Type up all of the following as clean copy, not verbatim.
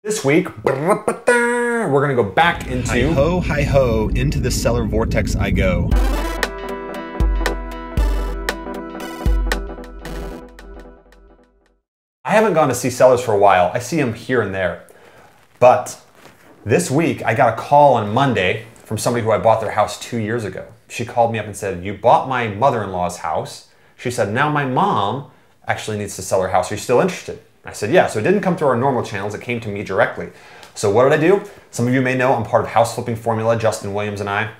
This week, we're going to go back into... Hi ho, into the seller vortex I go. I haven't gone to see sellers for a while. I see them here and there. But this week, I got a call on Monday from somebody who I bought their house 2 years ago. She called me up and said, "You bought my mother-in-law's house." She said, "Now my mom actually needs to sell her house. Are you still interested?" I said, "Yeah." So it didn't come through our normal channels. It came to me directly. So what did I do? Some of you may know I'm part of House Flipping Formula, Justin Williams and I.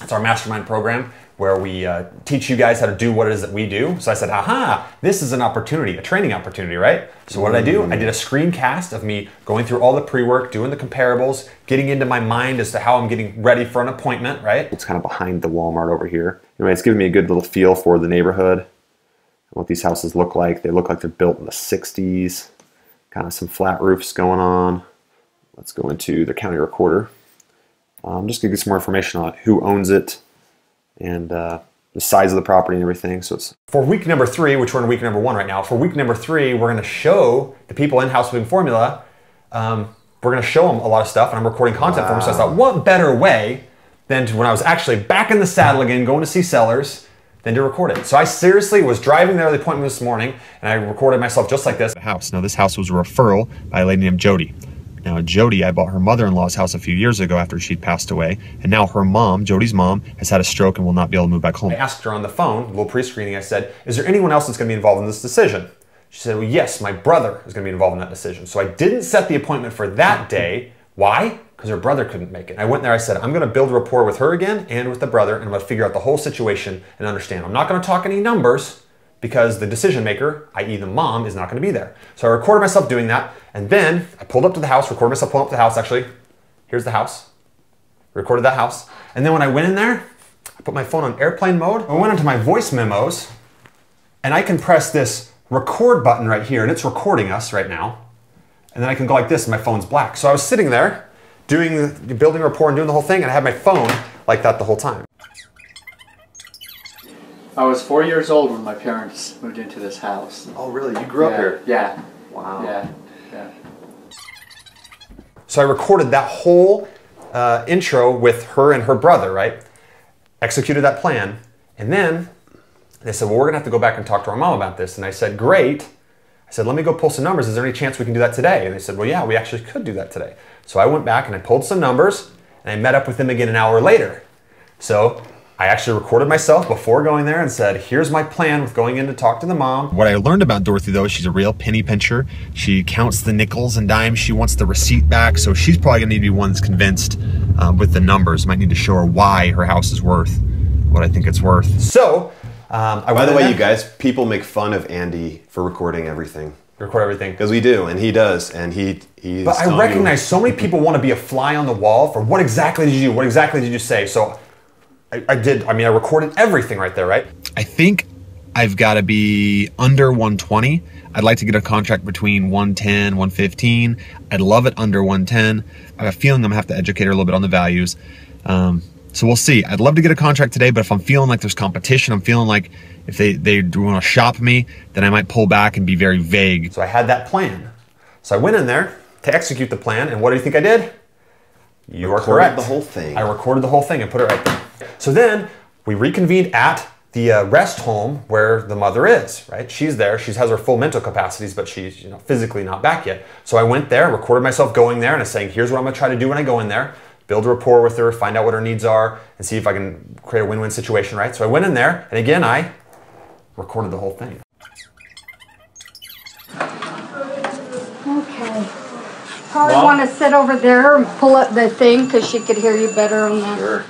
It's our mastermind program where we teach you guys how to do what it is that we do. So I said, aha, this is an opportunity, a training opportunity, right? So what did I do? I did a screencast of me going through all the pre-work, doing the comparables, getting into my mind as to how I'm getting ready for an appointment, right? It's kind of behind the Walmart over here. Anyway, it's giving me a good little feel for the neighborhood, what these houses look like. They look like they're built in the 60s, kind of some flat roofs going on. Let's go into the county recorder. I'm just gonna get some more information on it, who owns it, and the size of the property and everything. So it's for week number 3, which we're in week number 1 right now. For week number 3, we're going to show the people in House Flipping Formula. We're going to show them a lot of stuff, and I'm recording content for them. So I thought, what better way than to, when I was actually back in the saddle again, going to see sellers, than to record it. So I seriously was driving there to the appointment this morning, and I recorded myself just like this. Now this house was a referral by a lady named Jody. Now Jody, I bought her mother-in-law's house a few years ago after she'd passed away, and now her mom, Jody's mom, has had a stroke and will not be able to move back home. I asked her on the phone, a little pre-screening, I said, "Is there anyone else that's going to be involved in this decision?" She said, "Well, yes, my brother is going to be involved in that decision." So I didn't set the appointment for that day. Why? Because her brother couldn't make it. I went there, I said, I'm going to build rapport with her again and with the brother, and I'm going to figure out the whole situation and understand. I'm not going to talk any numbers, because the decision maker, i.e. the mom, is not going to be there. So I recorded myself doing that, and then I pulled up to the house, recorded myself pulling up to the house, actually. Here's the house. Recorded that house. And then when I went in there, I put my phone on airplane mode. I went into my voice memos, and I can press this record button right here, and it's recording us right now. And then I can go like this, and my phone's black. So I was sitting there, building rapport and doing the whole thing, and I had my phone like that the whole time. I was 4 years old when my parents moved into this house. oh really? You grew up here? Yeah. Wow. Yeah. So I recorded that whole intro with her and her brother, right? Executed that plan. And then they said, well, we're gonna have to go back and talk to our mom about this. And I said, great. I said, let me go pull some numbers. Is there any chance we can do that today? And they said, well, yeah, we actually could do that today. So I went back and I pulled some numbers, and I met up with them again an hour later. So I actually recorded myself before going there and said, here's my plan with going in to talk to the mom. What I learned about Dorothy, though, is she's a real penny pincher. She counts the nickels and dimes. She wants the receipt back, so she's probably gonna need to be one that's convinced with the numbers. Might need to show her why her house is worth what I think it's worth. So, By the way, you guys, people make fun of Andy for recording everything. Record everything. Because we do, and he does, and he's But I recognize so many people want to be a fly on the wall for what exactly did you do? What exactly did you say? So I recorded everything right there, right? I think I've got to be under 120. I'd like to get a contract between 110, 115. I'd love it under 110. I have a feeling I'm gonna have to educate her a little bit on the values. So we'll see. I'd love to get a contract today, but if I'm feeling like there's competition, I'm feeling like if they want to shop me, then I might pull back and be very vague. So I had that plan. So I went in there to execute the plan, and what do you think I did? You are correct. The whole thing. I recorded the whole thing and put it right there. So then we reconvened at the rest home where the mother is, right? She's there. She has her full mental capacities, but she's physically not back yet. So I went there, recorded myself going there, and I'm saying, here's what I'm gonna try to do when I go in there. Build a rapport with her, find out what her needs are, and see if I can create a win-win situation, right? So I went in there, and again, I recorded the whole thing. Okay. Probably want to sit over there and pull up the thing because she could hear you better on the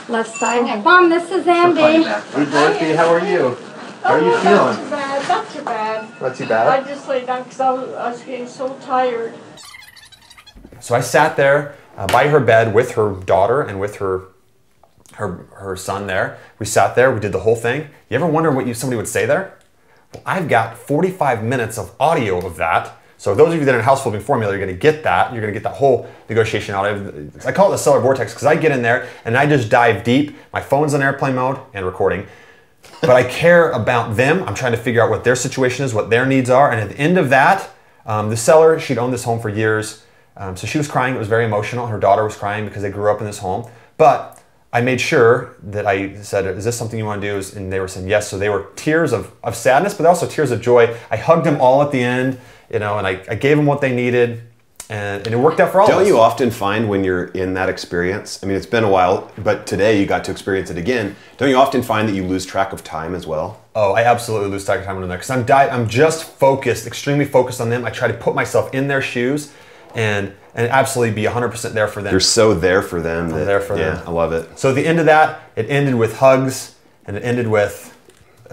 left side. Mom, this is Andy. Hey Dorothy, how are you? How are you feeling? Not too bad, not too bad. Not too bad? I just laid down because I was getting so tired. So I sat there by her bed with her daughter and with her son there. We sat there, we did the whole thing. You ever wonder what somebody would say there? Well, I've got 45 minutes of audio of that. So those of you that are in House Flipping Formula, you're gonna get that. You're gonna get that whole negotiation out of it. I call it the seller vortex because I get in there and I just dive deep. My phone's on airplane mode and recording. But I care about them. I'm trying to figure out what their situation is, what their needs are. And at the end of that, the seller, she'd owned this home for years. So she was crying. It was very emotional. Her daughter was crying because they grew up in this home. But I made sure that I said, is this something you want to do? And they were saying yes. So they were tears of sadness, but also tears of joy. I hugged them all at the end, and I gave them what they needed. And it worked out for all of us. Don't you often find when you're in that experience, I mean, it's been a while, but today you got to experience it again. Don't you often find that you lose track of time as well? Oh, I absolutely lose track of time when I'm there because I'm just focused, extremely focused on them. I try to put myself in their shoes and absolutely be 100% there for them. You're so there for them. I'm there for them. I love it. So at the end of that, it ended with hugs and it ended with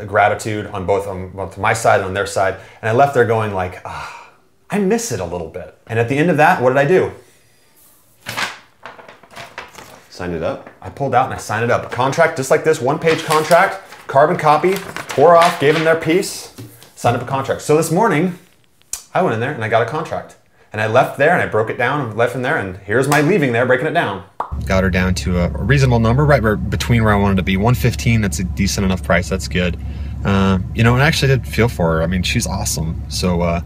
gratitude on both on my side and on their side. And I left there going like, I miss it a little bit. And at the end of that, what did I do? Signed it up? I pulled out and I signed it up. A contract just like this, one-page contract, carbon copy, tore off, gave them their piece, signed up a contract. So this morning, I went in there and I got a contract. And I left there and I broke it down and left in there, and here's my leaving there, breaking it down. Got her down to a reasonable number, right between where I wanted to be. 115, that's a decent enough price, that's good. And I actually did feel for her. I mean, she's awesome. So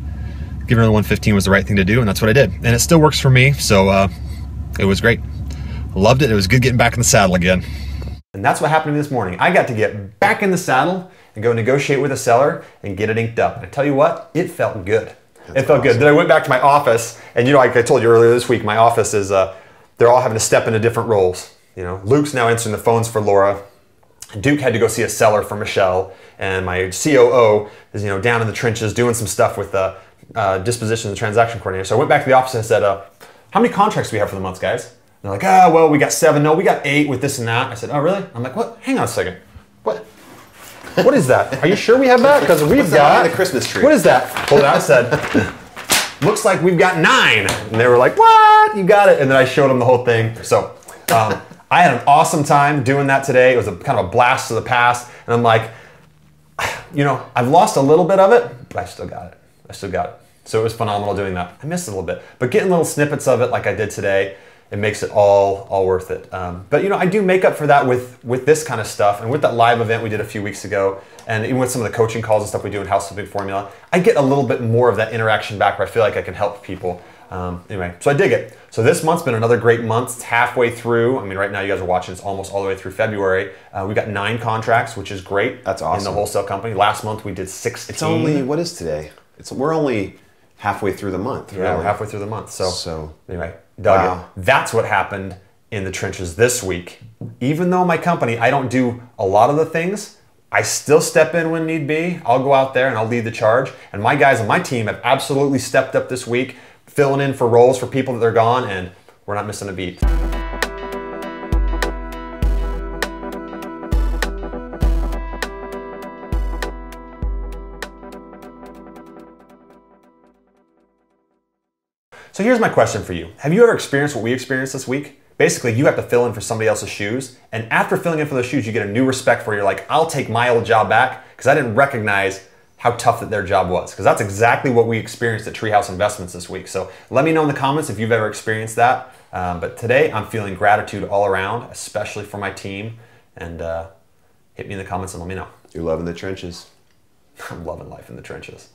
giving her the 115 was the right thing to do, and that's what I did. And it still works for me, so it was great. Loved it. It was good getting back in the saddle again. And that's what happened to me this morning. I got to get back in the saddle and go negotiate with a seller and get it inked up. And I tell you what, it felt good. It felt good. Then I went back to my office, and like I told you earlier this week, my office is, they're all having to step into different roles. Luke's now answering the phones for Laura. Duke had to go see a seller for Michelle, and my COO is, down in the trenches doing some stuff with the disposition and transaction coordinator. So I went back to the office and I said, how many contracts do we have for the month, guys? And they're like, well, we got 7. No, we got 8 with this and that. I said, oh, really? I'm like, what? Hang on a second. What is that? Are you sure we have that? Because we've got the Christmas tree. What is that? Pulled it out and said, looks like we've got 9. And they were like, what? You got it. And then I showed them the whole thing. So I had an awesome time doing that today. It was kind of a blast to the past. And I'm like, I've lost a little bit of it, but I still got it. So it was phenomenal doing that. I missed it a little bit. But getting little snippets of it like I did today, it makes it all worth it. But I do make up for that with this kind of stuff, and with that live event we did a few weeks ago, and even with some of the coaching calls and stuff we do in House Flipping Formula, I get a little bit more of that interaction back where I feel like I can help people. Anyway, so I dig it. So this month's been another great month. It's halfway through. I mean, right now you guys are watching, it's almost all the way through February. We've got 9 contracts, which is great. That's awesome. In the wholesale company. Last month we did 16. It's only, what is today? We're only halfway through the month. Yeah, really. we're halfway through the month. So anyway, wow. That's what happened in the trenches this week. Even though my company, I don't do a lot of the things, I still step in when need be. I'll go out there and I'll lead the charge. And my guys on my team have absolutely stepped up this week, filling in for roles for people that they're gone, and we're not missing a beat. So here's my question for you. Have you ever experienced what we experienced this week? Basically, you have to fill in for somebody else's shoes, and after filling in for those shoes, you get a new respect where you're like, I'll take my old job back because I didn't recognize how tough that their job was. Because that's exactly what we experienced at Treehouse Investments this week. So let me know in the comments if you've ever experienced that. But today, I'm feeling gratitude all around, especially for my team. And hit me in the comments and let me know. You're loving the trenches. I'm loving life in the trenches.